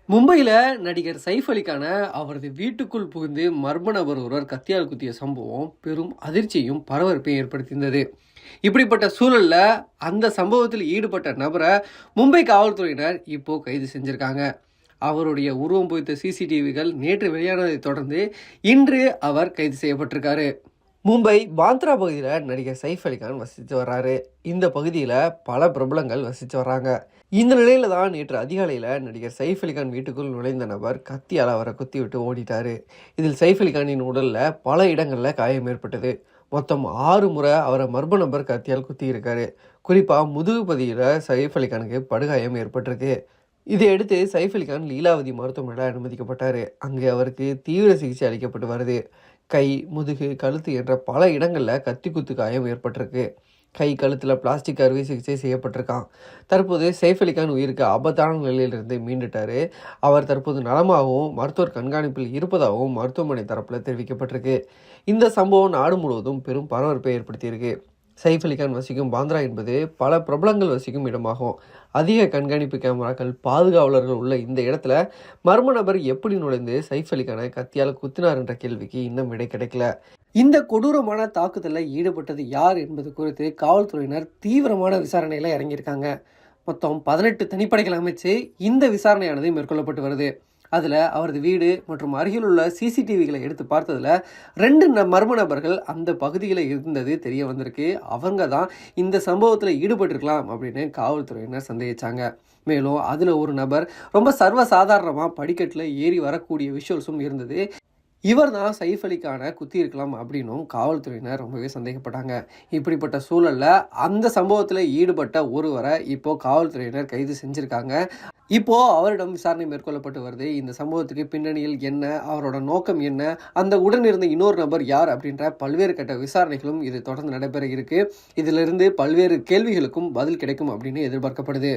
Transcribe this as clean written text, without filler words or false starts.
மும்பையில் நடிகர் சைஃப் அலிகான அவரது வீட்டுக்குள் புகுந்து மர்ம நபர் ஒருவர் கத்தியால் குத்திய சம்பவம் பெரும் அதிர்ச்சியையும் பரபரப்பையும் ஏற்படுத்தியிருந்தது. இப்படிப்பட்ட சூழலில் அந்த சம்பவத்தில் ஈடுபட்ட நபரை மும்பை காவல்துறையினர் இப்போ கைது செஞ்சிருக்காங்க. அவருடைய உருவம் பொறித்த சிசிடிவிகள் நேற்று வெளியானதை தொடர்ந்து இன்று அவர் கைது செய்யப்பட்டிருக்காரு. மும்பை பாந்த்ரா பகுதியில் நடிகர் சைஃப் அலிகான் வசித்து வர்றாரு. இந்த பகுதியில் பல பிரபலங்கள் வசித்து வர்றாங்க. இந்த நிலையில தான் நேற்று அதிகாலையில் நடிகர் சைஃப் அலிகான் வீட்டுக்குள் நுழைந்த நபர் கத்தியால் அவரை குத்தி விட்டு ஓடிட்டாரு. இதில் சைஃப் அலிகானின் உடலில் பல இடங்களில் காயம் ஏற்பட்டது. மொத்தம் 6 முறை அவரை மர்ம நபர் கத்தியால் குத்தி இருக்காரு. குறிப்பாக முதுகு பகுதியில் சைஃப் அலிகானுக்கு படுகாயம் ஏற்பட்டிருக்கு. இதையடுத்து சைஃப் அலிகான் லீலாவதி மருத்துவமனையில் அனுமதிக்கப்பட்டார். அங்கே அவருக்கு தீவிர சிகிச்சை அளிக்கப்பட்டு வருது. கை, முதுகு, கழுத்து என்ற பல இடங்களில் கத்தி குத்து காயம் ஏற்பட்டிருக்கு. கை, கழுத்தில் பிளாஸ்டிக் அறுவை சிகிச்சை செய்யப்பட்டிருக்கான். தற்போது சைஃப் அலிகான் உயிருக்கு ஆபத்தான நிலையிலிருந்து மீண்டுட்டார். அவர் தற்போது நலமாகவும் மருத்துவர் கண்காணிப்பில் இருப்பதாகவும் மருத்துவமனை தரப்பில் தெரிவிக்கப்பட்டிருக்கு. இந்த சம்பவம் நாடு முழுவதும் பெரும் பரபரப்பை ஏற்படுத்தியிருக்கு. சைஃப் அலிகான் வசிக்கும் பாந்த்ரா என்பது பல பிரபலங்கள் வசிக்கும் இடமாகும். அதிக கண்காணிப்பு கேமராக்கள், பாதுகாவலர்கள் உள்ள இந்த இடத்துல மர்ம நபர் எப்படி நுழைந்து சைஃப் அலிகானை கத்தியால் குத்தினார் என்ற கேள்விக்கு இன்னும் விடை கிடைக்கல. இந்த கொடூரமான தாக்குதலில் ஈடுபட்டது யார் என்பது குறித்து காவல்துறையினர் தீவிரமான விசாரணையில் இறங்கியிருக்காங்க. மொத்தம் 18 தனிப்படைகள் அமைச்சு இந்த விசாரணையானது மேற்கொள்ளப்பட்டு வருது. அதில் அவரது வீடு மற்றும் அருகில் உள்ள சிசிடிவிகளை எடுத்து பார்த்ததில் 2 மர்ம நபர்கள் அந்த பகுதியில் இருந்தது தெரிய வந்திருக்கு. அவங்க தான் இந்த சம்பவத்தில் ஈடுபட்டிருக்கலாம் அப்படின்னு காவல்துறையினர் சந்தேகிச்சாங்க. மேலும் அதில் ஒரு நபர் ரொம்ப சர்வசாதாரணமாக படிக்கட்டில் ஏறி வரக்கூடிய விஷுவல்ஸும் இருந்தது. இவர் தான் சைஃப் அலிகானை குத்தி இருக்கலாம் அப்படின்னும் காவல்துறையினர் ரொம்பவே சந்தேகப்பட்டாங்க. இப்படிப்பட்ட சூழலில் அந்த சம்பவத்தில் ஈடுபட்ட ஒருவரை இப்போது காவல்துறையினர் கைது செஞ்சுருக்காங்க. இப்போது அவரிடம் விசாரணை மேற்கொள்ளப்பட்டு வருது. இந்த சம்பவத்துக்கு பின்னணியில் என்ன, அவரோட நோக்கம் என்ன, அந்த உடன் இருந்த இன்னொரு நபர் யார் அப்படின்ற பல்வேறு கட்ட விசாரணைகளும் இது தொடர்ந்து நடைபெற இருக்கு. இதிலிருந்து பல்வேறு கேள்விகளுக்கும் பதில் கிடைக்கும் அப்படின்னு எதிர்பார்க்கப்படுது.